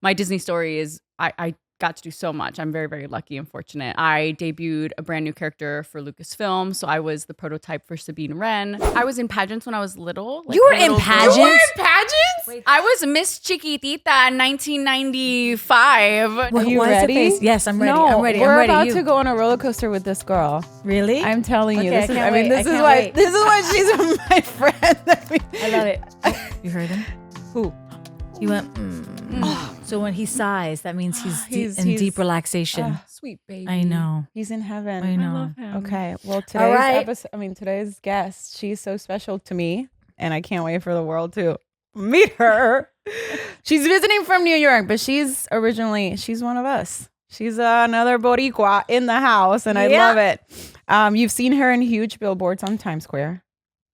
my Disney story is I got to do so much. I'm very, very lucky and fortunate. I debuted a brand new character for Lucasfilm, so I was the prototype for Sabine Wren. I was in pageants when I was little. You were in pageants? You were in pageants? Wait, I was Miss Chiquitita in 1995. Are you ready? Yes, I'm ready. No, I'm ready. We're I'm ready. about You. to go on a roller coaster with this girl. Really? I'm telling you. Okay, This is, I can't I mean, wait. this I is can't why. wait. This is why she's my friend. I love it. You heard him? Who? He went. So when he sighs, that means he's in deep relaxation. Sweet baby. I know. He's in heaven. I know. I love him. Okay. Well, All today's right. episode. I mean, today's guest. She's so special to me, and I can't wait for the world to meet her. She's visiting from New York, but she's one of us. She's another Boricua in the house, and I love it. You've seen her in huge billboards on Times Square,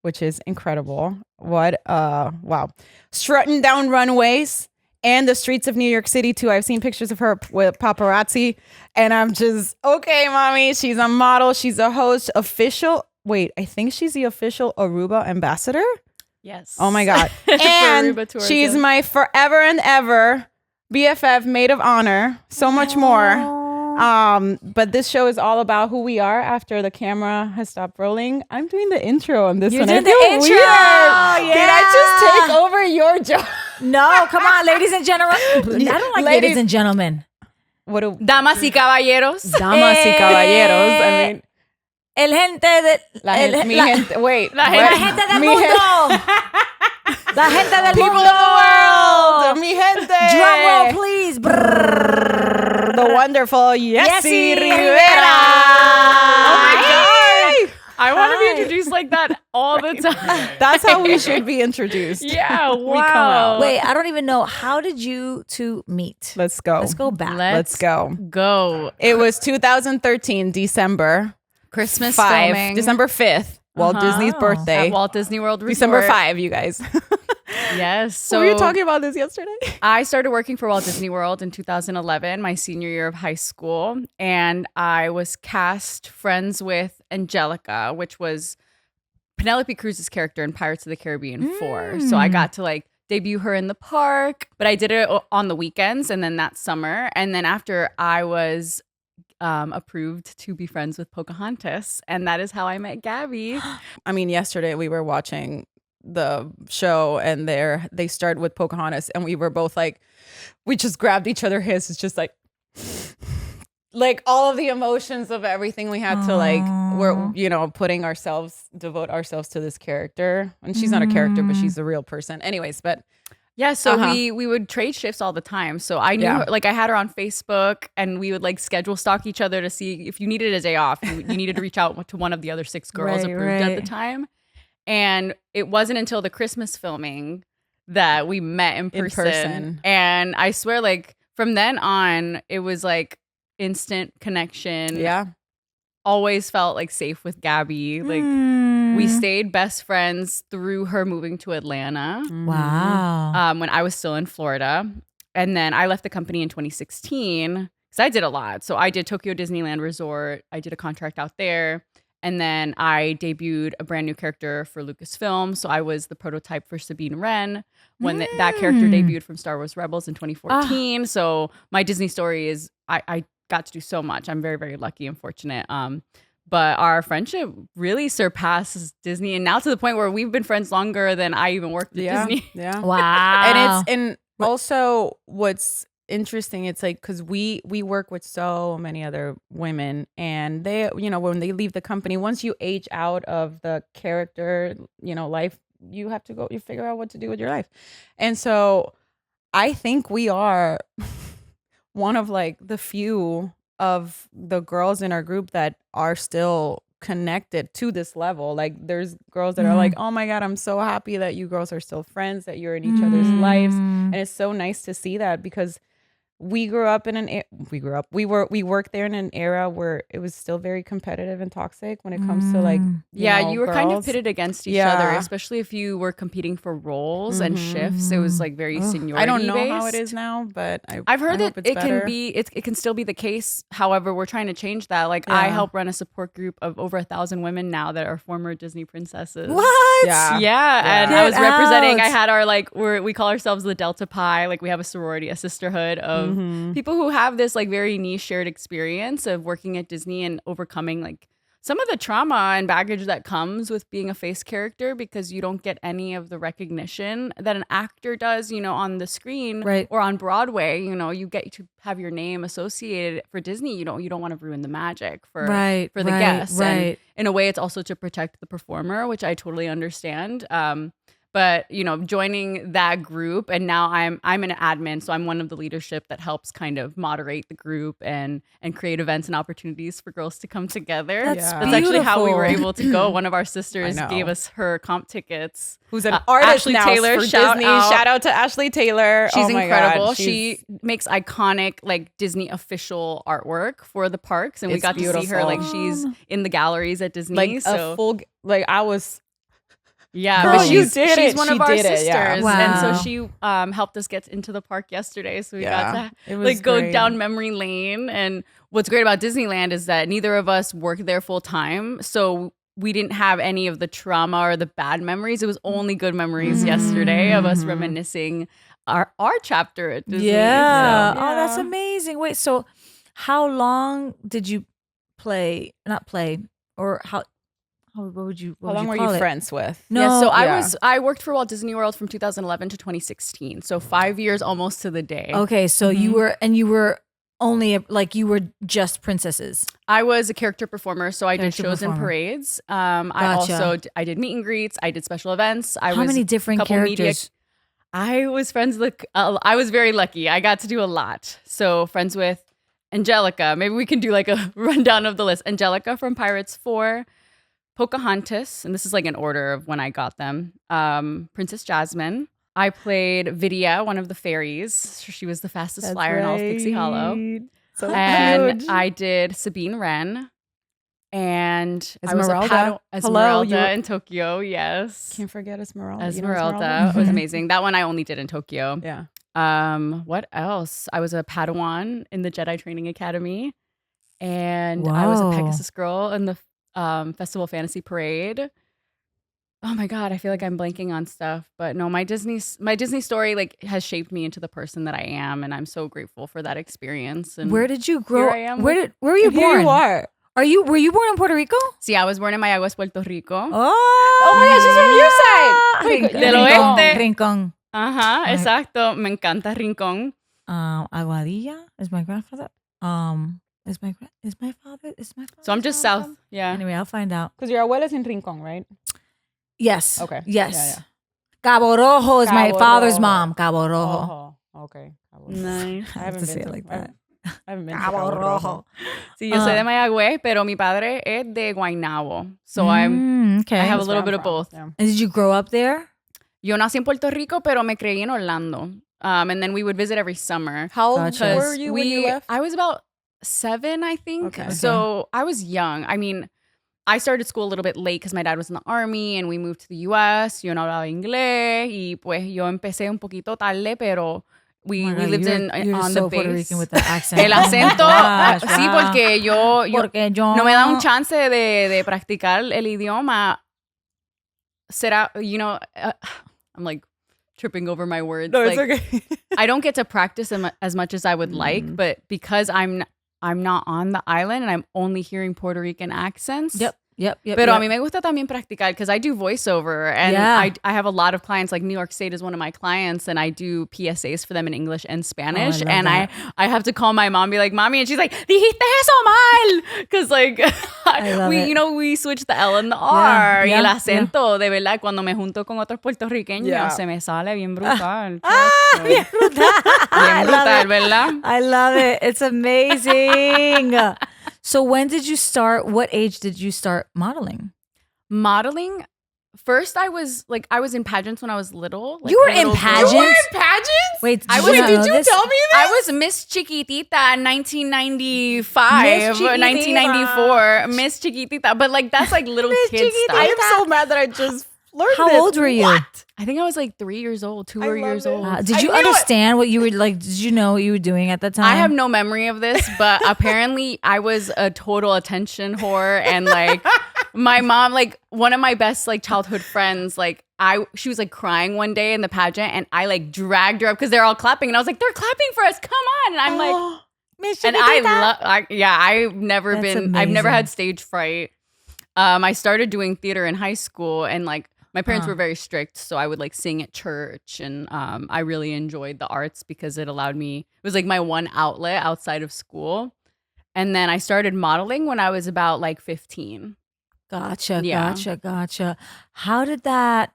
which is incredible. What wow. Strutting down runways and the streets of New York City too. I've seen pictures of her with paparazzi, and I'm just, okay, mommy. She's a model. She's a host, I think she's the official Aruba ambassador. Yes. Oh my God. And she's my forever and ever BFF, maid of honor, so much more. But this show is all about who we are after the camera has stopped rolling. I'm doing the intro on this one. You're doing the intro. Weird. Yeah. Did I just take over your job? No, come on, ladies and gentlemen. I don't like ladies and gentlemen. Damas y caballeros. Damas y caballeros. I mean, El gente de... mi gente. Wait. La gente del mundo. La gente del People mundo. of the world. Mi gente. Drum roll, please. The wonderful Yessy Yessy Rivera. Oh my God. I want to be introduced like that all the time. That's how we should be introduced. Yeah, We come wow. out. Wait, I don't even know. How did you two meet? Let's go. Let's go back. Let's go. Go. It was 2013, December Christmas 5, filming. December 5th, Walt Disney's birthday. At Walt Disney World Resort. December 5, you guys. Yes. So we were talking about this yesterday. I started working for Walt Disney World in 2011, my senior year of high school. And I was cast friends with Angelica, which was Penelope Cruz's character in Pirates of the Caribbean 4. So I got to debut her in the park, but I did it on the weekends and then that summer. And then after I was approved to be friends with Pocahontas. And that is how I met Gabby. I mean, yesterday we were watching the show and they start with Pocahontas and we were both we just grabbed each other's hands. It's just like all of the emotions of everything we had to we're devote ourselves to this character. And she's not a character, but she's a real person. Anyways, but yeah, so we would trade shifts all the time. So I knew her, I had her on Facebook and we would schedule stalk each other to see if you needed a day off, you needed to reach out to one of the other 6 girls approved at the time. And it wasn't until the Christmas filming that we met in person. And I swear, from then on, it was instant connection. Yeah. Always felt safe with Gabby. We stayed best friends through her moving to Atlanta. Wow. When I was still in Florida. And then I left the company in 2016 because I did a lot. So I did Tokyo Disneyland Resort. I did a contract out there. And then I debuted a brand new character for Lucasfilm. So I was the prototype for Sabine Wren when that character debuted from Star Wars Rebels in 2014. So my Disney story is I got to do so much. I'm very, very lucky and fortunate. But our friendship really surpasses Disney. And now to the point where we've been friends longer than I even worked at Disney. Yeah. Wow. And also what's interesting, it's because we work with so many other women and they, when they leave the company, once you age out of the character, life, you have to go, you figure out what to do with your life. And so I think we are one of the few of the girls in our group that are still connected to this level. There's girls that are oh my God, I'm so happy that you girls are still friends, that you're in each other's lives. And it's so nice to see that because we worked there in an era where it was still very competitive and toxic when it comes to like you were kind of girls. pitted against each other, especially if you were competing for roles and shifts. It was like very seniority I don't know based. how it is now, but I've heard that it can still be the case. However, we're trying to change that. Like I help run a support group of over 1,000 women now that are former Disney princesses. What? Yeah. And Get I was representing. out. I had our we call ourselves the Delta Pi. Like we have a sorority, a sisterhood of people who have this like very niche shared experience of working at Disney and overcoming like some of the trauma and baggage that comes with being a face character because you don't get any of the recognition that an actor does, on the screen or on Broadway. You get to have your name associated for Disney. You don't want to ruin the magic for the guests. Right. And in a way, it's also to protect the performer, which I totally understand. But joining that group, and now I'm an admin, so I'm one of the leadership that helps kind of moderate the group and create events and opportunities for girls to come together. That's actually how we were beautiful. able to go. One of our sisters gave us her comp tickets. Who's an artist Ashley now Taylor, for shout Disney. out. Shout out to Ashley Taylor. She's oh my incredible. God. She makes iconic like Disney official artwork for the parks, and we got to see her like she's in the galleries at Disney. like so a full I was. Yeah, Girl, but you she's did it. one She of our did it, sisters, yeah. and so Wow. she helped us get into the park yesterday. So we got to it was like go great. down memory lane. And what's great about Disneyland is that neither of us work there full time, so we didn't have any of the trauma or the bad memories. It was only good memories yesterday of us reminiscing our chapter at Disney. Yeah. So, Oh, that's amazing. Wait, so how long did you not play, or what would you How long were call you it? friends with? No. Yeah, so Yeah. I worked for Walt Disney World from 2011 to 2016. So 5 years almost to the day. Okay, so you were only you were just princesses. I was a character performer, so I did Character shows and performer. parades. Gotcha. I also I did meet and greets. I did special events. How many different couple media- characters? I was friends with. I was very lucky. I got to do a lot. So friends with Angelica. Maybe we can do like a rundown of the list. Angelica from Pirates 4, Pocahontas, and this is like in order of when I got them. Princess Jasmine. I played Vidya, one of the fairies. She was the fastest flyer in all of Pixie Hollow. So And huge. I did Sabine Wren. And Esmeralda. I was a Hello, Esmeralda in Tokyo, yes. Can't forget Esmeralda. You know Esmeralda was amazing. That one I only did in Tokyo. Yeah. What else? I was a Padawan in the Jedi Training Academy. And I was a Wow. Pegasus girl in the Festival Fantasy Parade. Oh my God, I feel like I'm blanking on stuff. But no, my Disney story like has shaped me into the person that I am, and I'm so grateful for that experience. And Where did you grow? Here I am Where were you born? Here you are. Were you born in Puerto Rico? See, I was born in Mayagüez, Puerto Rico. Oh my gosh, she's from your side. Del Rincón. oeste. Rincón. Ajá, Ay. exacto. Me encanta Rincón. Aguadilla is my grandfather. Is my father? So I'm just south. Yeah. Anyway, I'll find out. Because your abuela's in Rincon, right? Yes. Okay. Yes. Yeah, Cabo Rojo is my Cabo father's Rojo. mom. Cabo Rojo. Oh, okay. Cabo Rojo. Nice. I haven't to say been it like that. I haven't been to Cabo Cabo Rojo. Rojo. Sí, yo soy de Mayagüez, pero mi padre es de Guaynabo. So I okay. have a That's little where bit I'm of from. both. Yeah. And did you grow up there? Yo nací en Puerto Rico, pero me creí en Orlando. And then we would visit every summer. How old Gotcha. were you when you left? I was about 7, I think. Okay. So I was young. I mean, I started school a little bit late because my dad was in the army and we moved to the U.S. Yo no hablaba inglés y pues yo empecé un poquito tarde, pero we Oh my God, lived you're on so the base. Puerto Rican with the accent. El acento, Gosh, sí, wow. porque yo Porque yo no me da un chance de practicar el idioma. Será, I'm like tripping over my words. No, like, it's okay. I don't get to practice as much as I would like, but because I'm not on the island and I'm only hearing Puerto Rican accents. Yep. Pero a mí me gusta también practicar because I do voiceover and Yeah. I have a lot of clients, like New York State is one of my clients, and I do PSAs for them in English and Spanish. love And that. I have to call my mom and be like, Mommy, and she's like, dijiste eso mal. Because like love it. we switch the L and the R. Yeah, Y el yeah, acento, de verdad, cuando me junto con otros puertorriqueños, Yeah. se me sale bien brutal. Bien brutal. I Bien love brutal, it. ¿verdad? I love it. It's amazing. So when did you start? What age did you start modeling? Modeling First, I was in pageants when I was little. Like You were a little in girl. pageants? You were in pageants? Wait, I did was- you not Did know you this? tell me this? I was Miss Chiquitita in 1995, Miss Chiquitita. 1994. Miss Chiquitita. But like that's like little Miss kid stuff. I am so mad that I just learned How this. old were you? What? I think I was like 3 years old, 2 I love years it. old. Did I you knew it. understand what you were like? Did you know what you were doing at that time? I have no memory of this, but apparently I was a total attention whore. And like my mom, like one of my best like childhood friends, like she was like crying one day in the pageant and I like dragged her up because they're all clapping. And I was like, they're clapping for us. Come on. And I'm like, Miss and I've never That's I've never amazing. had stage fright. I started doing theater in high school and like my parents were very strict. So I would like sing at church and I really enjoyed the arts because it allowed me, it was like my one outlet outside of school. And then I started modeling when I was about like 15. Gotcha, Yeah. gotcha. How did that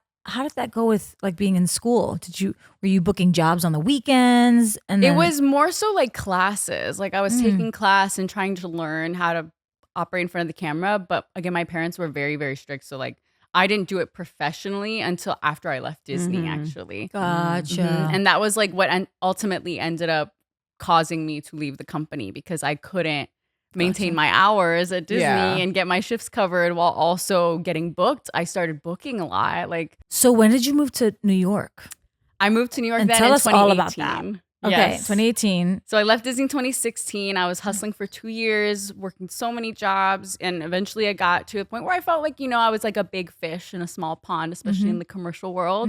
go with like being in school? Were you booking jobs on the weekends? And It then, was more so like classes. Like I was taking class and trying to learn how to operate in front of the camera. But again, my parents were very, very strict. So like I didn't do it professionally until after I left Disney, actually. Gotcha. And that was like what ultimately ended up causing me to leave the company because I couldn't maintain my hours at Disney and get my shifts covered while also getting booked. I started booking a lot. Like So when did you move to New York? I moved to New York And then tell in us 2018. all about that. Okay, Yes. 2018. So I left Disney in 2016. I was hustling for 2 years, working so many jobs. And eventually I got to a point where I felt like, I was like a big fish in a small pond, especially in the commercial world.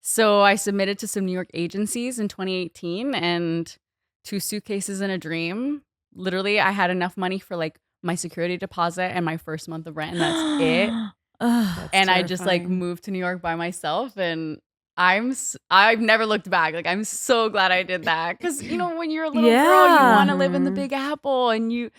So I submitted to some New York agencies in 2018 and 2 suitcases and a dream. Literally, I had enough money for like my security deposit and my first month of rent, and that's it. And I just like moved to New York by myself, and I've never looked back. Like I'm so glad I did that because when you're a little girl, you want to live in the Big Apple, and you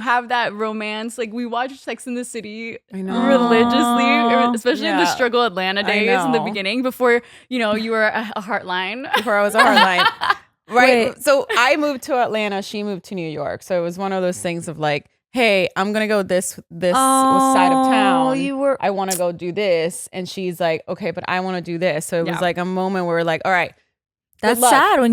have that romance. Like we watched Sex in the City religiously, especially in the struggle Atlanta days in the beginning before you were a Heartline. Before I was a Heartline. Right. Wait. So I moved to Atlanta. She moved to New York. So it was one of those things of like, hey, I'm going to go this side of town. I want to go do this. And she's like, okay, but I want to do this. So it was like a moment where we're like, all right. That's good luck. sad when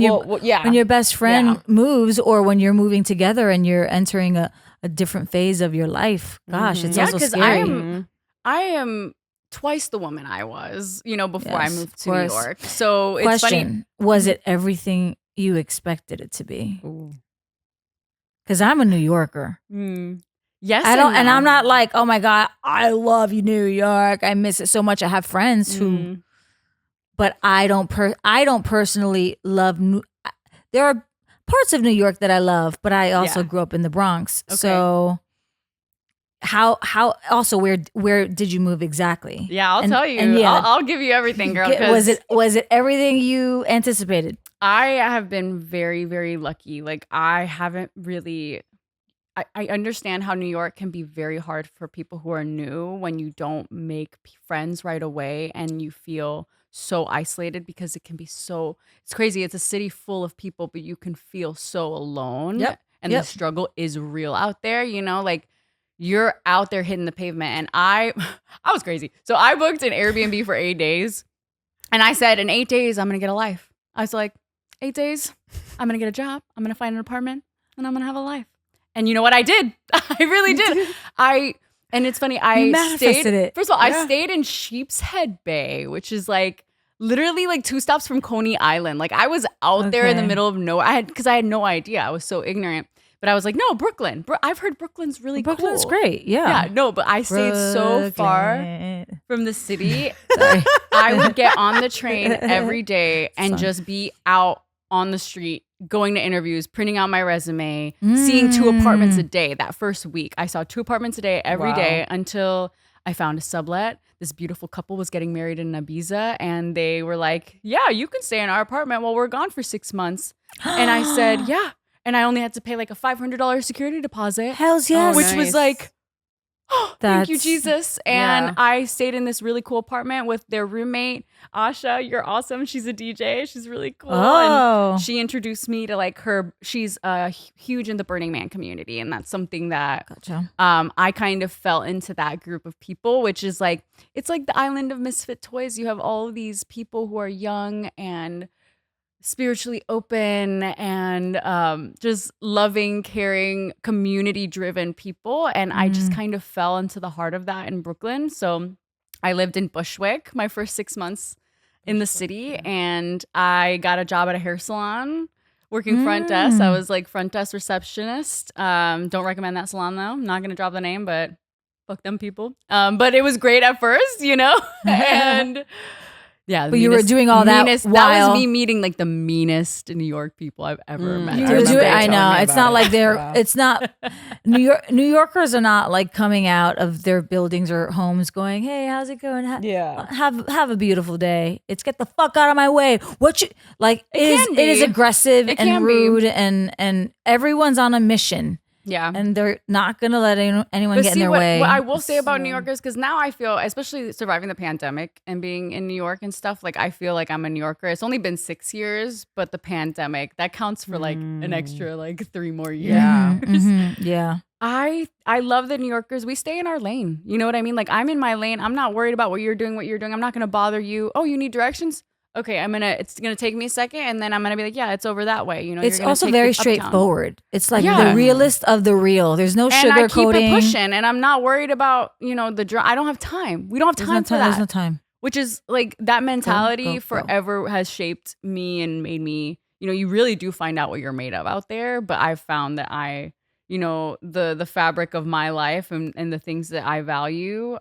when your best friend moves or when you're moving together and you're entering a different phase of your life. Gosh, it's also scary. I am twice the woman I was, before I Yes, moved of to New course. York. So it's Question, funny. was it everything you expected it to be? Because I'm a New Yorker. Yes, and I'm not like, oh my God, I love you, New York. I miss it so much. I have friends who, but I don't personally love. There are parts of New York that I love, but I also grew up in the Bronx. Okay. So how also where did you move exactly? Yeah, I'll tell you. And I'll give you everything, girl. Was it everything you anticipated? I have been very, very lucky. Like I haven't really. I understand how New York can be very hard for people who are new when you don't make friends right away and you feel so isolated because it can be so, it's crazy. It's a city full of people, but you can feel so alone. And the struggle is real out there, like you're out there hitting the pavement. And I was crazy. So I booked an Airbnb for 8 days and I said, in 8 days, I'm going to get a life. I was like, 8 days, I'm going to get a job. I'm going to find an apartment and I'm going to have a life. And you know what I did? I really did. And it's funny. I manifested it. First of all, I stayed in Sheepshead Bay, which is like literally like 2 stops from Coney Island. Like I was out there in the middle of nowhere. Because I had no idea. I was so ignorant. But I was like, no, Brooklyn. I've heard Brooklyn's really cool. Brooklyn's great. Yeah. Yeah, no, but I stayed so far from the city. I would get on the train every day and just be out on the street, going to interviews, printing out my resume, seeing 2 apartments a day. That first week, I saw 2 apartments a day every day until I found a sublet. This beautiful couple was getting married in Ibiza, and they were like, yeah, you can stay in our apartment while we're gone for 6 months. And I said, yeah. And I only had to pay like a $500 security deposit. Hells yes. Which was like, Oh, thank you, That's- Jesus. And Yeah. I stayed in this really cool apartment with their roommate, Asha. You're awesome. She's a DJ. She's really cool. Oh. And she introduced me to like her. She's huge in the Burning Man community. And that's something that Gotcha. I kind of fell into that group of people, which is like, it's like the island of misfit toys. You have all of these people who are young and spiritually open and just loving, caring, community driven people. And I just kind of fell into the heart of that in Brooklyn. So I lived in Bushwick my first 6 months in the city, and I got a job at a hair salon working front desk. I was like front desk receptionist. Don't recommend that salon though. I'm not going to drop the name, but fuck them people. But it was great at first, you know? And yeah, But you were doing all that that while- was me meeting like the meanest New York people I've ever met. You You were remember doing- you I telling know. me It's about not it. like they're. Wow. It's not. New Yorkers are not like coming out of their buildings or homes going, "Hey, how's it going? Yeah. Have a beautiful day." It's get the fuck out of my way. What you like is can it is be. aggressive It and can be. rude and everyone's on a mission Yeah. and they're not gonna let anyone But get in see, their what, way. what I will say about New Yorkers, because now I feel, especially surviving the pandemic and being in New York and stuff, like I feel like I'm a New Yorker. It's only been 6 years, but the pandemic, that counts for like an extra like 3 more years. Yeah. Yeah. I love the New Yorkers. We stay in our lane. You know what I mean? Like I'm in my lane. I'm not worried about what you're doing. I'm not going to bother you. Oh, you need directions? Okay, it's going to take me a second, and then I'm going to be like, yeah, it's over that way. You know, It's you're gonna also take very the uptown. straightforward. It's like Yeah. the realist of the real. There's no And I keep sugarcoating. it pushing, and I'm not worried about, you know, I don't have time. We don't have time for that. There's no time. Which is like that mentality go. forever has shaped me and made me, you know, you really do find out what you're made of out there. But I've found that you know, the fabric of my life and the things that I value,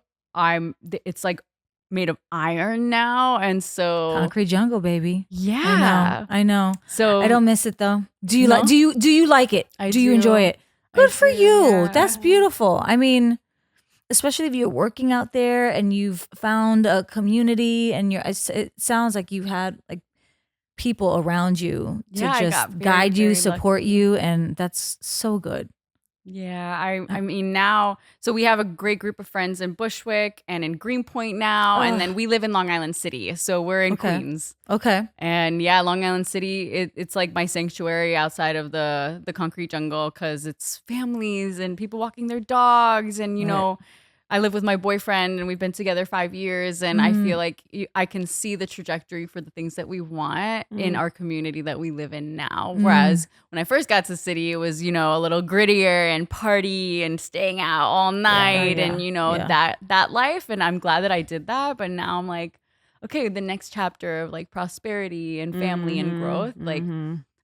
it's like made of iron now. And so Concrete jungle, baby. yeah. I know. So I don't miss it though. Do you No? like? Do you like it? I do you do. enjoy it? I Good for do, you. yeah. That's beautiful. I mean, especially if you're working out there and you've found a community and it sounds like you've had like people around you to Yeah, I got just very, guide you, very support lucky. you, and that's so good. Yeah, I mean now, so we have a great group of friends in Bushwick and in Greenpoint now, and then we live in Long Island City, so we're in Okay. Queens. Okay. And yeah, Long Island City, it's like my sanctuary outside of the concrete jungle because it's families and people walking their dogs, and you know, I live with my boyfriend and we've been together 5 years, and I feel like I can see the trajectory for the things that we want in our community that we live in now. Whereas when I first got to the city, it was, you know, a little grittier and party and staying out all night and, you know, that life. And I'm glad that I did that. But now I'm like, okay, the next chapter of like prosperity and family and growth, like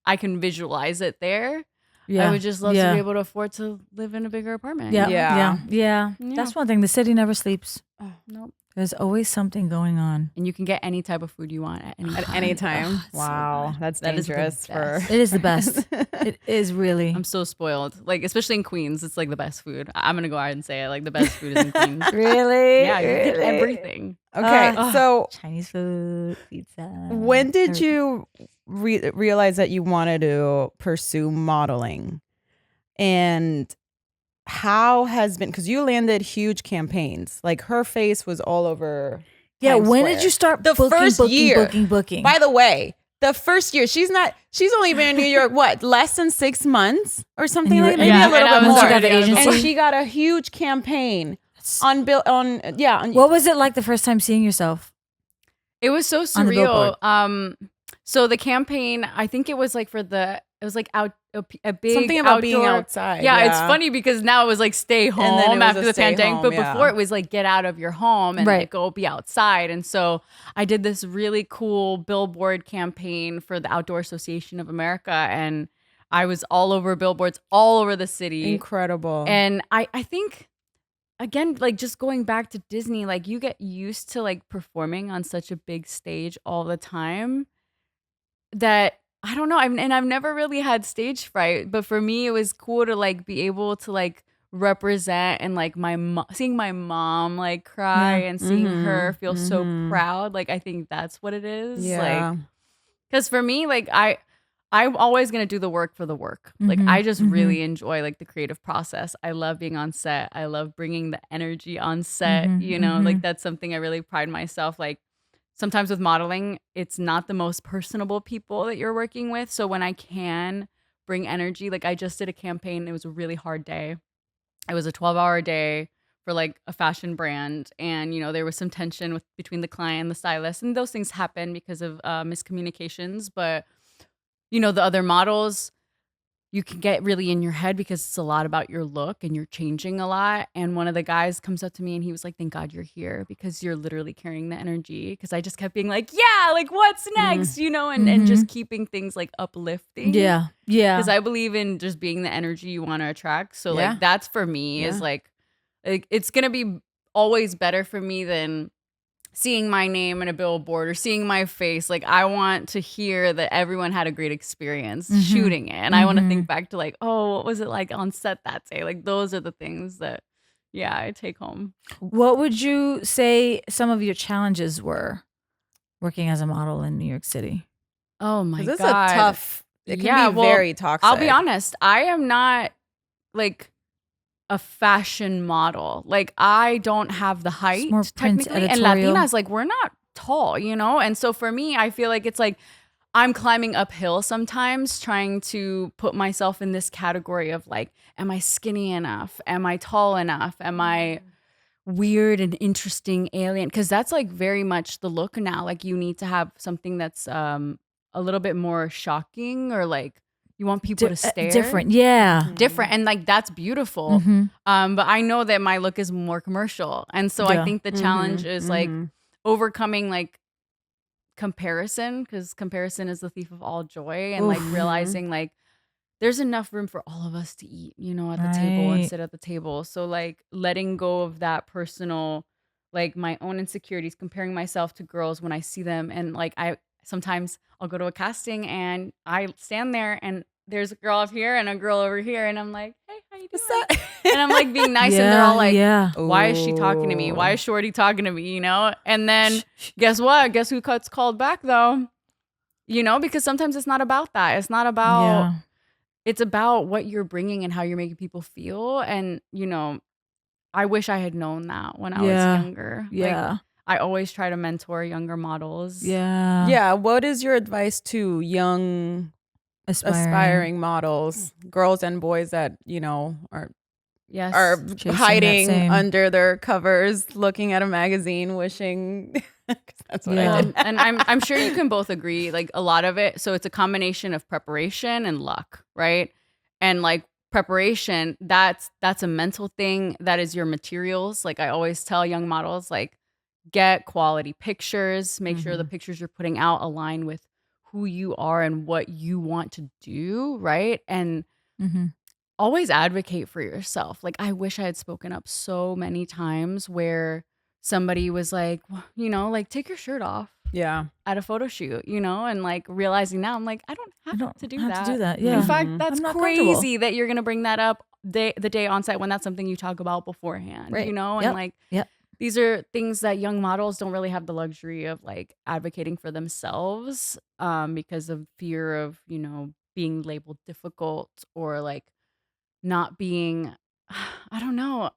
I can visualize it there. Yeah. I would just love to be able to afford to live in a bigger apartment. Yeah. Yeah. Yeah. That's one thing. The city never sleeps. Nope. There's always something going on. And you can get any type of food you want at any time. At any time. so Wow. good. That's That is the dangerous for. It is the best. It is really. I'm so spoiled. Like, especially in Queens, it's like the best food. I'm going to go out and say it. Like, the best food is in Queens. Really? Yeah, you get everything. Okay. So Chinese food, pizza. when did you realize that you wanted to pursue modeling? And how has been, because you landed huge campaigns. Like her face was all over. Yeah, Times when Square. did you start The booking, first booking, year. booking? By the way, the first year, she's only been in New York, what, less than 6 months or something you were- like that? Maybe yeah, a little and I bit was more. She got the already- agency? And she got a huge campaign on What was it like the first time seeing yourself? It was so On the surreal. billboard. So the campaign, I think it was like it was like a big something about being outdoor- outside. Yeah, it's funny because now it was like stay then it home was after a the stay pandemic, home, but yeah. before it was like get out of your home and Right. like go be outside. And so I did this really cool billboard campaign for the Outdoor Association of America, and I was all over billboards all over the city. Incredible. And I think again, like just going back to Disney, like you get used to like performing on such a big stage all the time that I don't know. I've never really had stage fright, but for me, it was cool to like be able to like represent and like seeing my mom like cry and seeing her feel so proud. Like I think that's what it is. Yeah. Like, because for me, like I'm always going to do the work for the work. Like Mhm, I just mhm. really enjoy like the creative process. I love being on set. I love bringing the energy on set, you know, like that's something I really pride myself. Like sometimes with modeling, it's not the most personable people that you're working with. So when I can bring energy, like I just did a campaign, it was a really hard day. It was a 12-hour day for like a fashion brand, and you know there was some tension between the client and the stylist, and those things happen because of miscommunications. But you know the other models, you can get really in your head because it's a lot about your look and you're changing a lot. And one of the guys comes up to me and he was like, thank God you're here because you're literally carrying the energy. Because I just kept being like, yeah, like what's next, you know, and just keeping things like uplifting. Yeah. Yeah. Because I believe in just being the energy you want to attract. So Yeah. like that's for me is Yeah. like it's gonna be always better for me than seeing my name in a billboard or seeing my face. Like I want to hear that everyone had a great experience shooting it. And I want to think back to like, oh, what was it like on set that day? Like those are the things that I take home. What would you say some of your challenges were working as a model in New York City? Oh my This is God. a tough. It can be very toxic. I'll be honest. I am not like a fashion model. Like I don't have the height more print technically. And editorial. Latinas, like we're not tall, you know? And so for me, I feel like it's like I'm climbing uphill sometimes trying to put myself in this category of like, am I skinny enough? Am I tall enough? Am I weird and interesting alien? Because that's like very much the look now. Like you need to have something that's a little bit more shocking or like you want people to stare. Different. Yeah. Different. And like that's beautiful. But I know that my look is more commercial. And so I think the challenge is like overcoming like comparison, because comparison is the thief of all joy, and like realizing like there's enough room for all of us to eat, you know, at the table and sit at the table. So like letting go of that personal, like my own insecurities, comparing myself to girls when I see them. And like sometimes I'll go to a casting and I stand there and there's a girl up here and a girl over here and I'm like, hey, how you doing? And I'm like being nice and they're all like, why is she talking to me? Why is Shorty talking to me? You know? And then guess what? Guess who gets called back though? You know, because sometimes it's not about that. It's not about, it's about what you're bringing and how you're making people feel. And, you know, I wish I had known that when I was younger. Yeah. Like, I always try to mentor younger models. Yeah. Yeah. What is your advice to young aspiring models, girls and boys that, you know, are hiding under their covers, looking at a magazine, wishing that's what I did. And I'm sure you can both agree, like a lot of it. So it's a combination of preparation and luck, right? And like preparation, that's a mental thing. That is your materials. Like I always tell young models, like get quality pictures, make sure the pictures you're putting out align with who you are and what you want to do, right? And always advocate for yourself. Like I wish I had spoken up so many times where somebody was like, you know, like take your shirt off. Yeah. At a photo shoot, you know, and like realizing now I'm like, I don't have to do that. Yeah. In fact, that's crazy that you're going to bring that up the day on set when that's something you talk about beforehand, you know? And like, these are things that young models don't really have the luxury of like advocating for themselves because of fear of, you know, being labeled difficult or like not being, I don't know,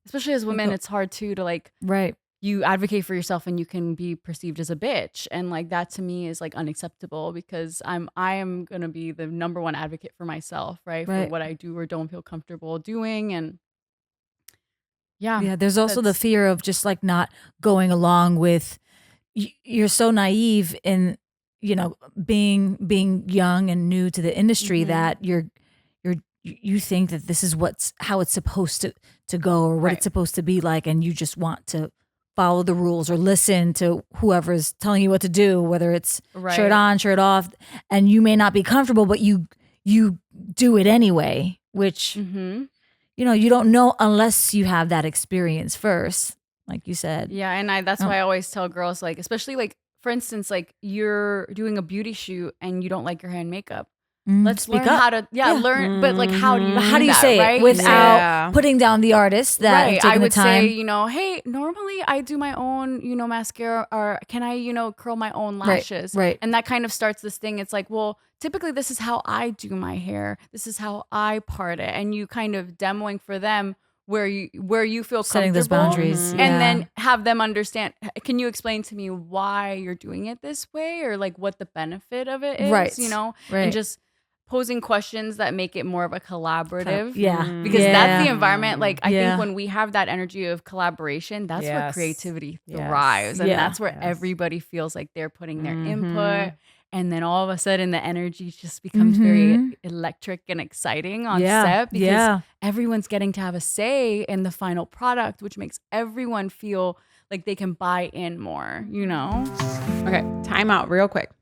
especially as women, it's hard too to like, you advocate for yourself and you can be perceived as a bitch. And like that to me is like unacceptable because I am going to be the number one advocate for myself, right? For what I do or don't feel comfortable doing. And there's also the fear of just like not going along with, you're so naive in, you know, being young and new to the industry that you think that this is how it's supposed to go or what it's supposed to be like, and you just want to follow the rules or listen to whoever's telling you what to do, whether it's shirt on, shirt off, and you may not be comfortable, but you do it anyway, which you know, you don't know unless you have that experience first, like you said. Yeah, and that's why I always tell girls, like, especially like, for instance, like you're doing a beauty shoot and you don't like your hair and makeup. let's Speak learn up. how to learn. But like, how do you How do you that, say right? it without putting down the artist that right. taking I would the time? say, hey, normally I do my own, mascara, or can I, curl my own lashes? Right. And that kind of starts this thing. It's like, well, typically this is how I do my hair. This is how I part it. And you kind of demoing for them where you feel Setting those comfortable, boundaries. and then have them understand. Can you explain to me why you're doing it this way, or like what the benefit of it is? Right. And just posing questions that make it more of a collaborative. Because Yeah. that's the environment. Like, I think when we have that energy of collaboration, that's where creativity thrives. And that's where everybody feels like they're putting their input. And then all of a sudden the energy just becomes very electric and exciting on set, because everyone's getting to have a say in the final product, which makes everyone feel like they can buy in more, Okay, time out real quick.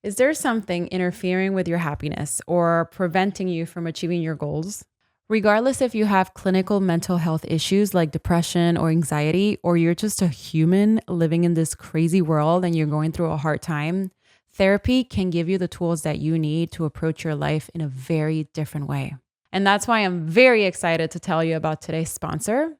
Is there something interfering with your happiness or preventing you from achieving your goals? Regardless if you have clinical mental health issues like depression or anxiety, or you're just a human living in this crazy world and you're going through a hard time, therapy can give you the tools that you need to approach your life in a very different way. And that's why I'm very excited to tell you about today's sponsor,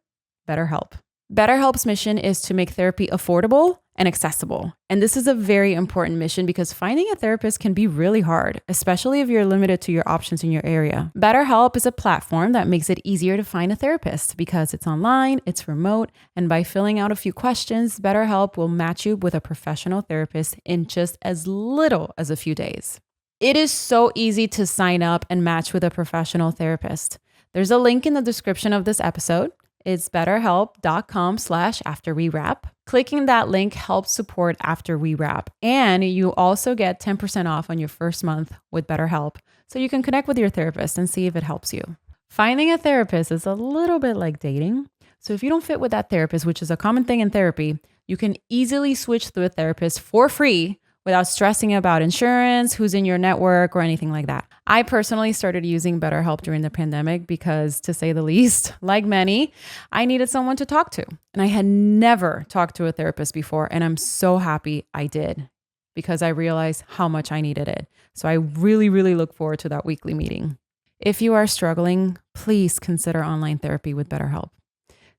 BetterHelp. BetterHelp's mission is to make therapy affordable and accessible. And this is a very important mission because finding a therapist can be really hard, especially if you're limited to your options in your area. BetterHelp is a platform that makes it easier to find a therapist because it's online, it's remote, and by filling out a few questions, BetterHelp will match you with a professional therapist in just as little as a few days. It is so easy to sign up and match with a professional therapist. There's a link in the description of this episode. It's betterhelp.com/afterwewrap. Clicking that link helps support After We Wrap. And you also get 10% off on your first month with BetterHelp, so you can connect with your therapist and see if it helps you. Finding a therapist is a little bit like dating. So if you don't fit with that therapist, which is a common thing in therapy, you can easily switch to a therapist for free without stressing about insurance, who's in your network, or anything like that. I personally started using BetterHelp during the pandemic because, to say the least, like many, I needed someone to talk to. And I had never talked to a therapist before, and I'm so happy I did because I realized how much I needed it. So I really, really look forward to that weekly meeting. If you are struggling, please consider online therapy with BetterHelp.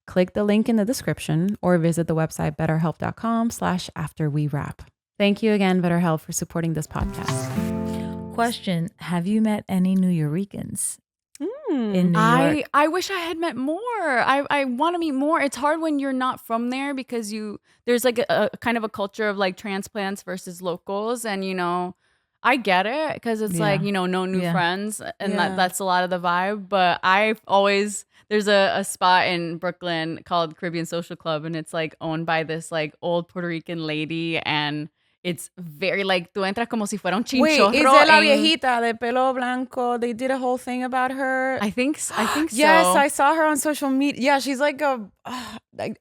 Click the link in the description or visit the website betterhelp.com/afterwewrap. Thank you again, BetterHelp, for supporting this podcast. Question: have you met any New Yorkers in New York? I wish I had met more. I want to meet more. It's hard when you're not from there because there's like a kind of a culture of like transplants versus locals, and I get it because it's like no new friends, and that's a lot of the vibe. But there's a spot in Brooklyn called Caribbean Social Club, and it's like owned by this like old Puerto Rican lady, and it's very like tú entras como si fuera un chinchorro. Wait, is it la viejita de pelo blanco? They did a whole thing about her. I think so. Yes, I saw her on social media. Yeah, she's like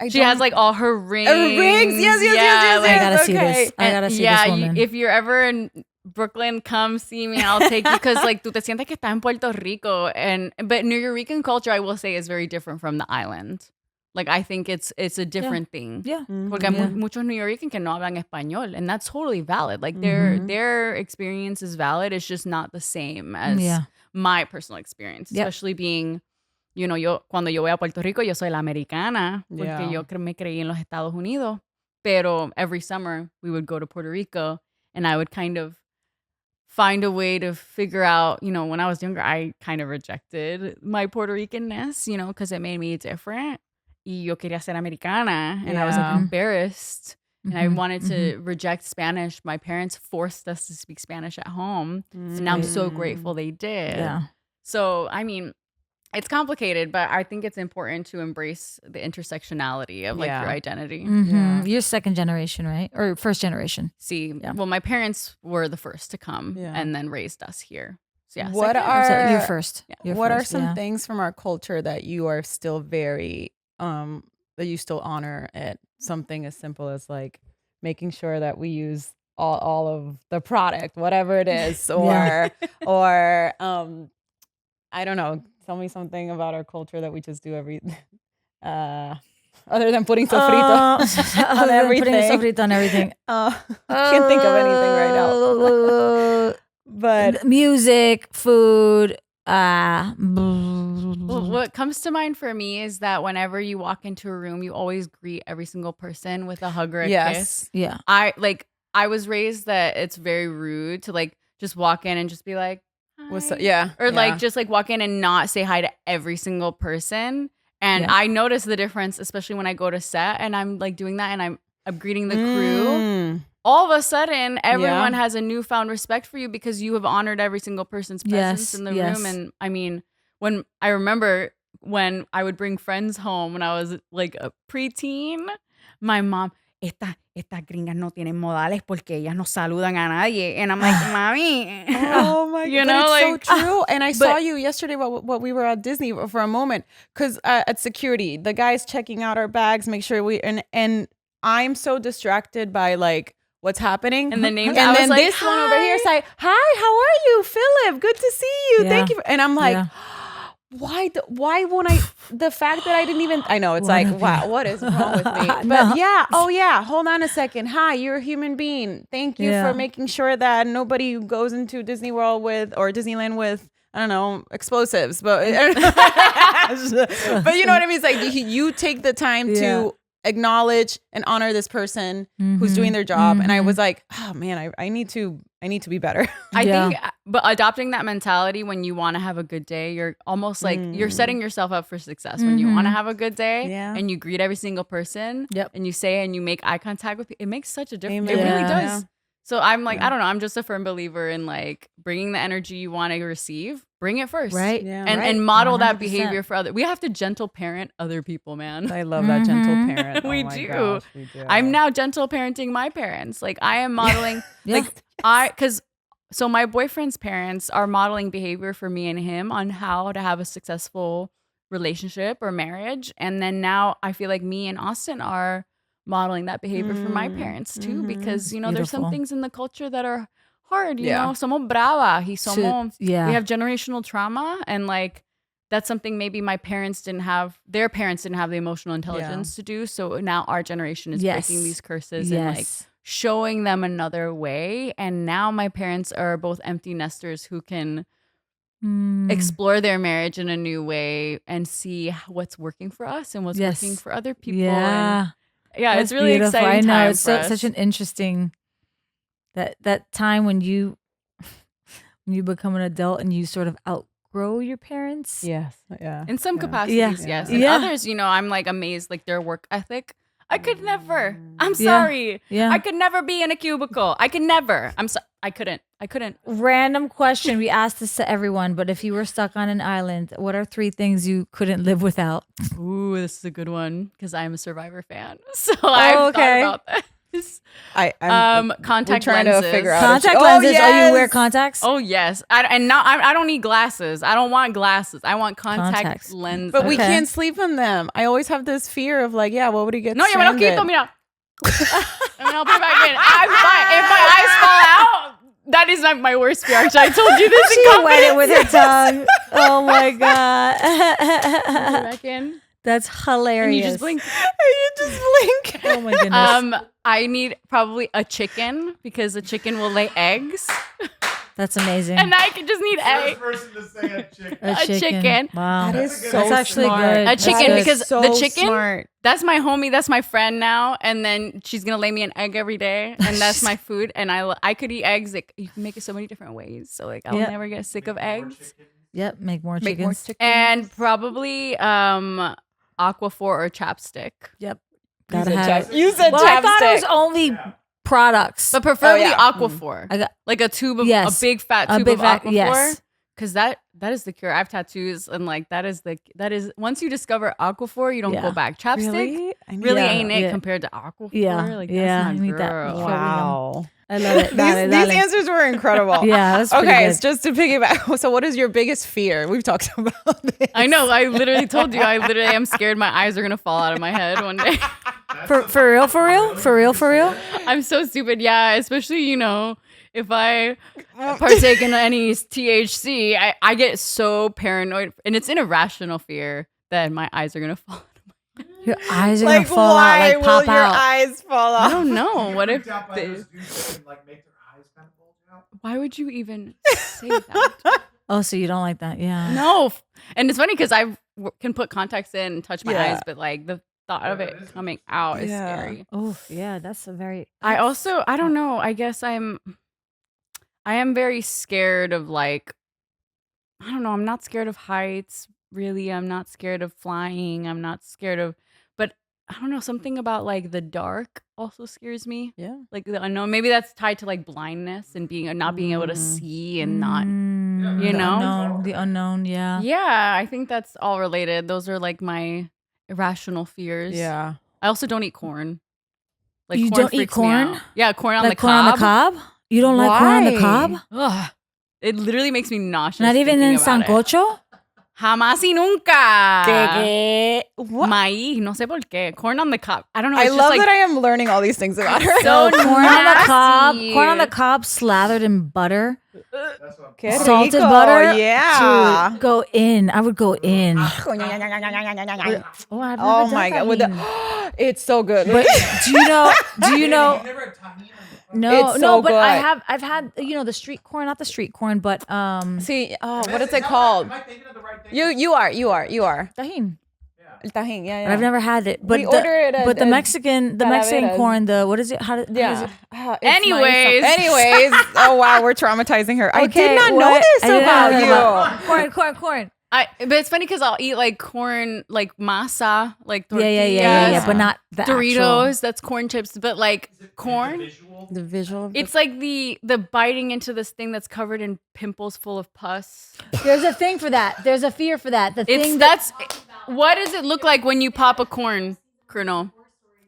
she has like all her rings. Yes. I gotta see this. I gotta see this woman. If you're ever in Brooklyn, come see me. I'll take you because like tú te sientes que estás en Puerto Rico, but New Yorican culture, I will say, is very different from the island. Like, I think it's a different thing. Yeah. Porque hay muchos New Yorkers que no hablan español, and that's totally valid. Like, their experience is valid. It's just not the same as my personal experience, especially being, cuando yo voy a Puerto Rico, yo soy la americana, porque yo me creí en los Estados Unidos. Pero every summer, we would go to Puerto Rico, and I would kind of find a way to figure out, when I was younger, I kind of rejected my Puerto Rican-ness, because it made me different. Y yo quería ser americana, and I was like embarrassed, and I wanted to reject Spanish. My parents forced us to speak Spanish at home, and I'm so grateful they did. Yeah. So, I mean, it's complicated, but I think it's important to embrace the intersectionality of like your identity. You're second generation, right? Or first generation? Well, my parents were the first to come and then raised us here. So yeah, you're first? What are some things from our culture that you are still very that you still honor at something as simple as like making sure that we use all of the product, whatever it is, or I don't know. Tell me something about our culture that we just do other than putting sofrito on everything. Putting sofrito on everything. Can't think of anything right now. But music, food. Well, what comes to mind for me is that whenever you walk into a room, you always greet every single person with a hug or a kiss. Yeah. I was raised that it's very rude to like just walk in and just be like, hi. yeah, Or like just like walk in and not say hi to every single person. And I notice the difference, especially when I go to set and I'm like doing that and I'm greeting the crew. All of a sudden, everyone has a newfound respect for you because you have honored every single person's presence in the room. And I mean, when I remember when I would bring friends home when I was like a preteen, my mom, estas gringas no tienen modales porque ellas no saludan a nadie. And I'm like, mami. Oh my God. You know, it's so true. And I saw you yesterday while we were at Disney for a moment because at security, the guys checking out our bags, make sure and I'm so distracted by like, what's happening? And the names. And then like, this one over here is like, hi, how are you? Philip, good to see you. Yeah. Thank you. And I'm like, why won't I, the fact that I didn't even, I know it's like, wow, what is wrong with me? But hold on a second. Hi, you're a human being. Thank you for making sure that nobody goes into Disney World or Disneyland with, I don't know, explosives. But, but you know what I mean? It's like you take the time to acknowledge and honor this person who's doing their job. And I was like, oh man, I need to be better. I think, but adopting that mentality when you want to have a good day, you're almost like you're setting yourself up for success when you want to have a good day and you greet every single person and you say and you make eye contact with people. It makes such a difference. It really does. So I'm like, I don't know. I'm just a firm believer in like bringing the energy you want to receive, bring it first. Right. Yeah. And model 100%. That behavior for other. We have to gentle parent other people, man. I love that gentle parent. We do. I'm now gentle parenting my parents. Like I am modeling, so my boyfriend's parents are modeling behavior for me and him on how to have a successful relationship or marriage. And then now I feel like me and Austin are modeling that behavior for my parents too, because, you know, there's some things in the culture that are hard, you know, somos brava, we have generational trauma. And like, that's something maybe my parents didn't have, their parents didn't have the emotional intelligence to do. So now our generation is breaking these curses and like showing them another way. And now my parents are both empty nesters who can explore their marriage in a new way and see what's working for us and what's working for other people. And it's really beautiful. exciting. I know it's such an interesting that time when you become an adult and you sort of outgrow your parents. Yes, yeah. In some capacities, yes. And others, you know, I'm like amazed, like their work ethic. I could never. I'm sorry. I could never be in a cubicle. I could never. I couldn't. Random question. We asked this to everyone, but if you were stuck on an island, what are 3 things you couldn't live without? Ooh, this is a good one because I'm a Survivor fan. So I've thought about this. I'm contact trying lenses. to figure out. Contact lenses. Oh, you wear contacts? Oh yes. I don't need glasses. I don't want glasses. I want contact lenses. But we can't sleep in them. I always have this fear of like, what would he get? No, yo me lo quito, mira. And then I'll put it back in. I'm fine. If my eyes fall out, that is not my worst fear. Actually, I told you this. She wet it with her tongue. Oh my God. Put it back in. That's hilarious. And you just blink. Oh my goodness. I need probably a chicken because a chicken will lay eggs. That's amazing. And I can just need eggs. First person to say a chicken. A chicken. Wow. That's actually smart. good. A chicken because so the chicken, smart. that's my homie, that's my friend now. And then she's going to lay me an egg every day. And that's my food. And I could eat eggs. Like, you can make it so many different ways. So like I'll never get sick of eggs. Yep. Make more chickens. And probably Aquaphor or chapstick. Yep. Use a chapstick. I thought it was only products. But preferably Aquaphor. I got like a tube of a big fat tube of Aquaphor. Yes. Because that is the cure. I have tattoos and like that is once you discover Aquaphor, you don't go back. Chapstick really ain't it compared to Aquaphor. Yeah. Like that's I need that. Wow. I love it. These answers were incredible. Yeah, that's pretty okay. good. It's just to piggyback. So, what is your biggest fear? We've talked about this. I know. I literally told you. I literally am scared my eyes are gonna fall out of my head one day. For real. I'm so stupid. Yeah, especially if I partake in any THC, I get so paranoid, and it's an irrational fear that my eyes are gonna fall out. Your eyes are gonna fall out, like pop your out. eyes fall I out? don't know. What if? Out by those dudes that can, like, make their eyes kind of bulge out? Why would you even say that? Oh, so you don't like that? Yeah. No. And it's funny because I can put contacts in and touch my eyes, but like the thought of it coming out is scary. Oh, yeah. That's a very. I don't know. I guess I am very scared of like, I don't know. I'm not scared of heights, really. I'm not scared of flying. I'm not scared of, but I don't know. Something about like the dark also scares me. Yeah. Like the unknown. Maybe that's tied to like blindness and not being able to see and not, you know? The unknown. Yeah. Yeah. I think that's all related. Those are like my irrational fears. Yeah. I also don't eat corn. Like You corn don't eat freaks me corn? out. Yeah, corn on Like the corn cob. on the cob? You don't like corn on the Why? cob? Ugh. It literally makes me nauseous. Not even thinking in about it. sancocho? Jamás y nunca. What? Maíz, no sé por qué. Corn on the cob. I don't know. I It's just love like that I am learning all these things about her. so corn on the cob. nasty. Corn on the cob slathered in butter. Qué Salted rico. butter. Yeah. Dude, go in. I would go in. Oh I've never oh done my god. With the, tahini. it's so good. But do you know? No, It's no, so but good. I've had the street corn, not the street corn, but See, what is it called? Am I thinking of the right thing? You are. tahini. El tajín, yeah. But I've never had it. But We order it at- but the at Mexican Calaveras. corn, what is it? How does Yeah. it? Anyways. Anyways. Oh wow, we're traumatizing her. I Okay, did not know what? this I didn't know about that you. Corn. But it's funny because I'll eat like corn, like masa, like tortillas, Yeah, but not the Doritos. actual. That's corn chips, but like corn. The visual. Of It's like the biting into this thing that's covered in pimples, full of pus. There's a thing for that. There's a fear for that. The thing What does it look like when you pop a corn kernel?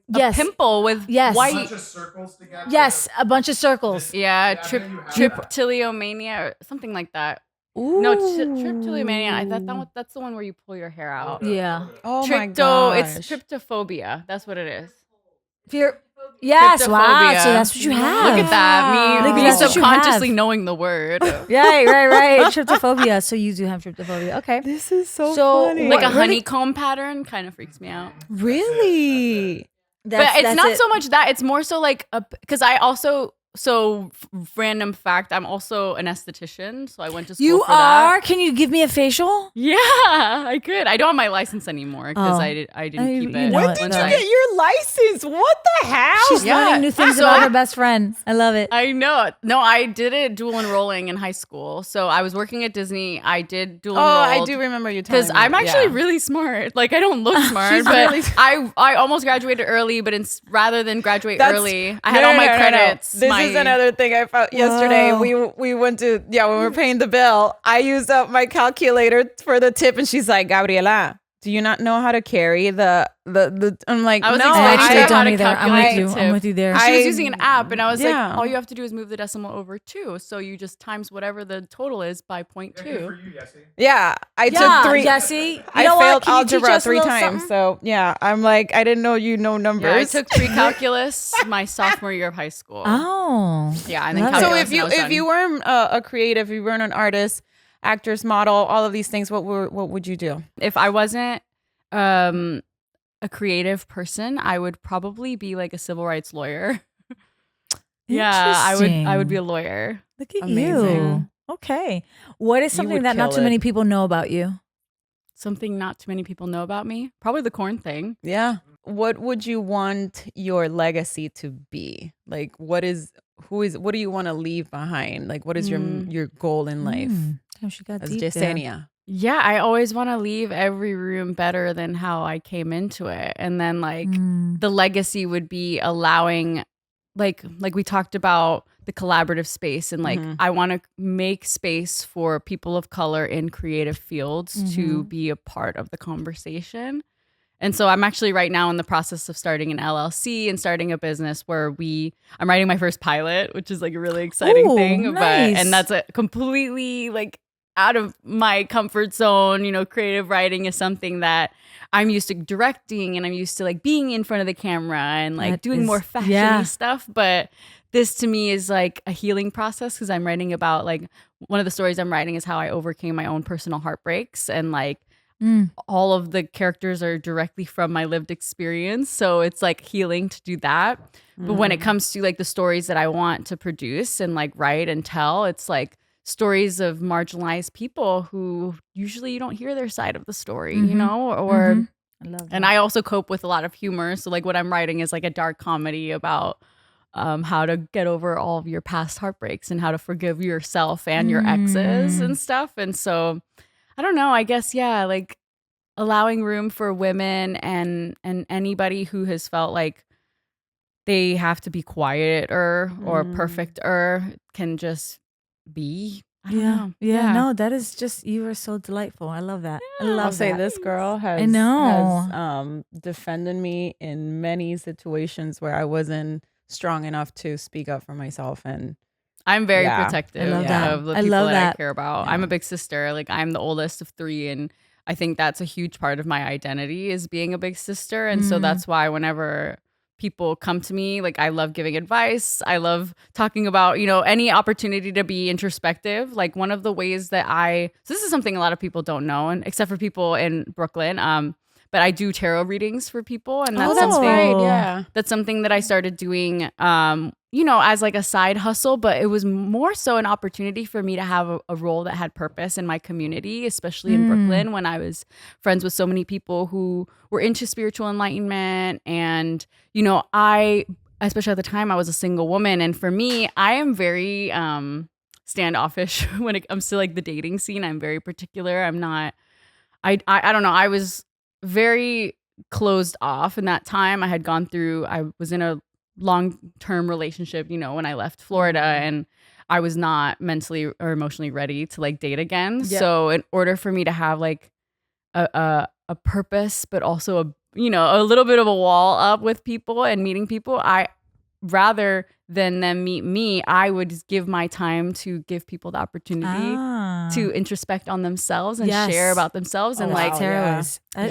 yes, Pimple with Yes. white. Bunch of circles together. yes, a bunch of circles. Yeah, then you have triptyliomania or something like that. Ooh. No, triptyliomania. I thought that's the one where you pull your hair out. Yeah, Oh my gosh. It's tryptophobia. That's what it is. fear. Yes, wow. Tryptophobia. So that's what you have. Look at that. Look, Me that's what you subconsciously have. knowing the word. Right. Tryptophobia. So you do have tryptophobia. Okay. This is so So, funny. Like a Really? honeycomb pattern kind of freaks me out. Really? But it's not so much that. It's more so like because I also random fact. I'm also an esthetician, so I went to school You for are? that. Can you give me a facial? Yeah, I could. I don't have my license anymore because Oh. I didn't keep you it. know When it, did once you I- get your license? What the hell? She's Yeah. learning new things So- about her best friend. I love it. I know. No, I did it dual enrolling in high school. So I was working at Disney. I did dual enroll. I do remember you telling Because me. I'm actually Yeah. really smart. Like I don't look smart, She's but really- I almost graduated early. But rather than graduate That's- early, I had all my credits. This my, is another thing I found yesterday. Wow. We went to when we were paying the bill. I used up my calculator for the tip, and she's like, Gabriela, do you not know how to carry the? I'm like, I was no, explaining I to actually her how don't to either. I'm calculate with you. tip. I'm with you there. She I- was using an app, and I was Yeah. like, all you have to do is move the decimal over 2. So you just times whatever the total is by 0.2. Good for you, Yessy. Yeah, I yeah, took 3. Yessy. You I know what? failed Can you teach algebra us a 3 little times. something? So yeah, I'm like, I didn't know you know numbers. Yeah, I took pre-calculus my sophomore year of high school. Oh. Yeah, and then Love it. So calculus if when I was you done. weren't a creative, if you weren't an artist, actress, model, all of these things, what would you do? If I wasn't a creative person, I would probably be like a civil rights lawyer. Yeah, I would be a lawyer. Look at Amazing. you. Okay. What is You something would that not kill too many it. people know about you? Something not too many people know about me. Probably the corn thing. Yeah. What would you want your legacy to be? Like, what do you want to leave behind? Like, what is your goal in life Damn, she got as deep there. Yesenia? Yeah, I always want to leave every room better than how I came into it. And then like the legacy would be allowing like we talked about the collaborative space and like I want to make space for people of color in creative fields to be a part of the conversation. And so I'm actually right now in the process of starting an LLC and starting a business where I'm writing my first pilot, which is like a really exciting Ooh, thing. nice. And that's a completely like out of my comfort zone. You know, creative writing is something that I'm used to directing and I'm used to like being in front of the camera and like That doing is- more fashion-y yeah. stuff. But this to me is like a healing process because I'm writing about like one of the stories I'm writing is how I overcame my own personal heartbreaks and like all of the characters are directly from my lived experience. So it's like healing to do that. But when it comes to like the stories that I want to produce and like write and tell, it's like stories of marginalized people who usually you don't hear their side of the story, you know, or I love that. and I also cope with a lot of humor. So like what I'm writing is like a dark comedy about how to get over all of your past heartbreaks and how to forgive yourself and your exes and stuff. And so I don't know, I guess, yeah, like allowing room for women and anybody who has felt like they have to be quiet or perfect can just be. I don't know. Yeah, no, that is just, you are so delightful. I love that. I love I'll say that. this girl has, I know. has defended me in many situations where I wasn't strong enough to speak up for myself. And I'm very Yeah. protective I love that. of the I people love that that. I care about. I'm a big sister. Like I'm the oldest of 3, and I think that's a huge part of my identity is being a big sister. And so that's why whenever people come to me, like I love giving advice. I love talking about, you know, any opportunity to be introspective. Like one of the ways that so this is something a lot of people don't know, and except for people in Brooklyn. But I do tarot readings for people, and that's something Yeah. that's something that I started doing, you know, as like a side hustle, but it was more so an opportunity for me to have a role that had purpose in my community, especially in Brooklyn when I was friends with so many people who were into spiritual enlightenment. And, you know, especially at the time, I was a single woman. And for me, I am very standoffish when it comes to like the dating scene. I'm very particular. I'm not, I don't know. I was very closed off in that time. I was in a long-term relationship, you know, when I left Florida, and I was not mentally or emotionally ready to like date again. Yeah. So in order for me to have like a purpose, but also a little bit of a wall up with people and meeting people, I rather than them meet me, I would give my time to give people the opportunity to introspect on themselves and share about themselves. And like, tarot is. so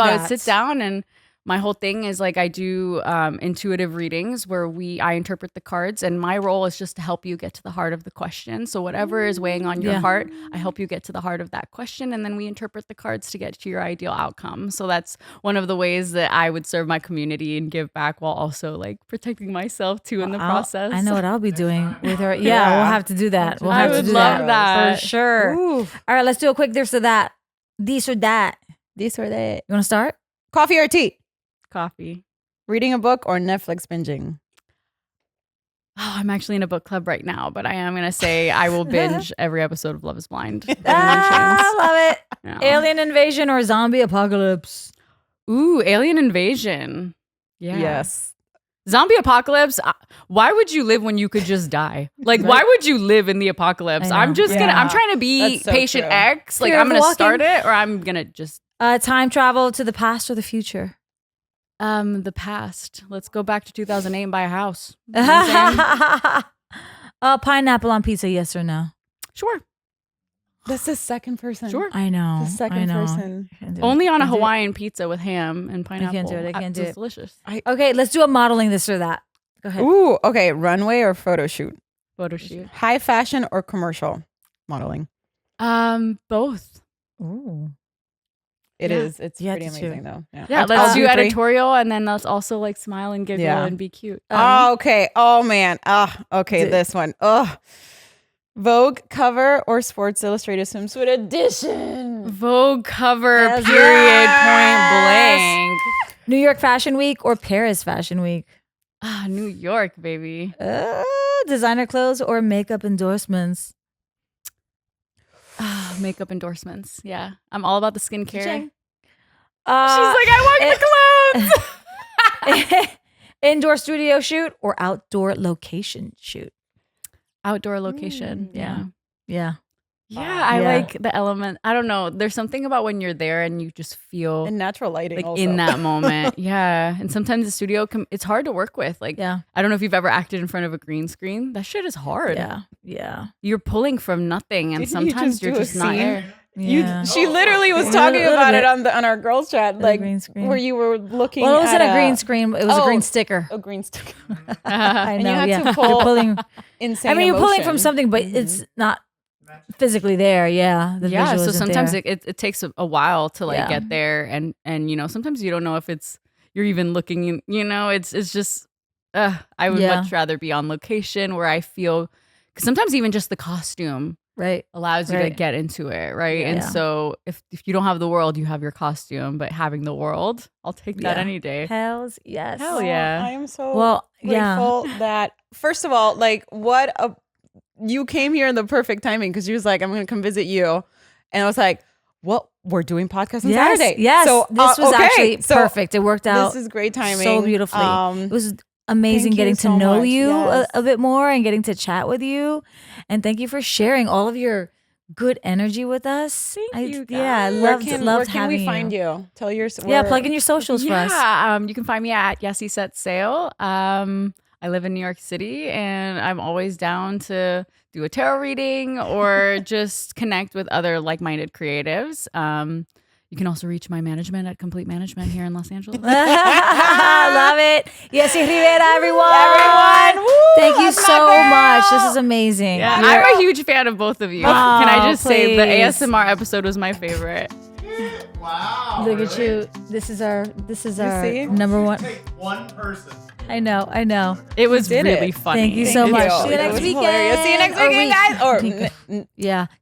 I would sit down, and my whole thing is like I do intuitive readings where I interpret the cards, and my role is just to help you get to the heart of the question. So whatever is weighing on your heart, I help you get to the heart of that question, and then we interpret the cards to get to your ideal outcome. So that's one of the ways that I would serve my community and give back while also like protecting myself too in the process. I know what I'll be doing with her. Yeah, we'll have to do that. We'll have I to would do love that. for sure. Ooh. All right, let's do a quick this or that. This or that. This or that. You want to start? Coffee or tea? Coffee. Reading a book or Netflix binging? Oh, I'm actually in a book club right now, but I am going to say I will binge every episode of Love is Blind. I love it. Yeah. Alien invasion or zombie apocalypse? Ooh, alien invasion. Yeah. Yes. Zombie apocalypse. Why would you live when you could just die? Like, why would you live in the apocalypse? I know. I'm just Yeah. I'm trying to be That's so patient true. X. Like, Fear I'm of going to walking. start it, or I'm going to just Time travel to the past or the future? the past. Let's go back to 2008 and buy a house. Pineapple on pizza, yes or no? Sure. That's the second person. Sure. I know. The second I know. person. I can't do it. Only on a Can't do it. Hawaiian pizza with ham and pineapple. do it. I can't do It's it. delicious. Okay, let's do a modeling this or that. Go ahead. Ooh, okay. Runway or photo shoot? Photo shoot. High fashion or commercial modeling? Both. Ooh. It Yeah. is. It's Yeah, pretty it's true. amazing though. Yeah, I'll let's do three. editorial, and then let's also like smile and giggle Yeah. and be cute. Oh, okay. Oh man. Okay. This one. Vogue cover or Sports Illustrated swimsuit edition? Vogue cover, Yes. period, point blank. New York Fashion Week or Paris Fashion Week? New York, baby. Designer clothes or makeup endorsements? Makeup endorsements. Yeah. I'm all about the skincare. Ching. She's like, I want the clothes. Indoor studio shoot or outdoor location shoot? Outdoor location. Yeah. Yeah. Yeah. I Yeah. like the element. I don't know. There's something about when you're there and you just feel And natural lighting. like also. in that moment. Yeah. And sometimes the studio, it's hard to work with. Like, Yeah. I don't know if you've ever acted in front of a green screen. That shit is hard. Yeah. Yeah. You're pulling from nothing, and Didn't you sometimes just you're do a just not scene? there. Yeah. She literally was A talking little about bit. it on our girls chat, like green screen. where you were looking. Well, it wasn't at a green screen. It was a green sticker. A green sticker. I And know. you had yeah. to pull You're pulling. Insane. I mean, you're pulling from emotion. something, but it's not. physically there. Yeah. The Yeah. visual So isn't sometimes there. it takes a while to like Yeah. get there, and sometimes you don't know if you're even looking. It's just. I would Yeah. much rather be on location where I feel, because sometimes even just the costume right. allows you to Right. get into it, right? Yeah. And Yeah. so if you don't have the world, you have your costume, but having the world, I'll take that Yeah. any day. Hells yes. Hell yeah. I am so Well, yeah. grateful that, first of all, like you came here in the perfect timing, because you was like, I'm going to come visit you. And I was like, well, we're doing podcast on Yes. Saturday. Yes. So this was okay. actually So perfect. It worked out. This is great timing. so beautifully. It was amazing thank you getting to so know much. you Yes. a bit more and getting to chat with you. And thank you for sharing all of your good energy with us. Thank you, Yeah, I guys. Where loved can having we find you? Tell your Yeah, plug in your socials for us. Yeah, you can find me at Yessy Set Sail. I live in New York City, and I'm always down to do a tarot reading or just connect with other like-minded creatives. You can also reach my management at Complete Management here in Los Angeles. Love it. Yessy Rivera, everyone. Woo, Thank you I'm so not much. girl. This is amazing. Yeah, You're- I'm a huge fan of both of you. Oh, Can I just say the please. ASMR episode was my favorite? Wow. Look at really? you. This is our see? number one. Take one person. I know. It was did really it. funny. Thank you so Thank much. you. See you It next was weekend. hilarious. See you next Or weekend, week. guys. Or Yeah.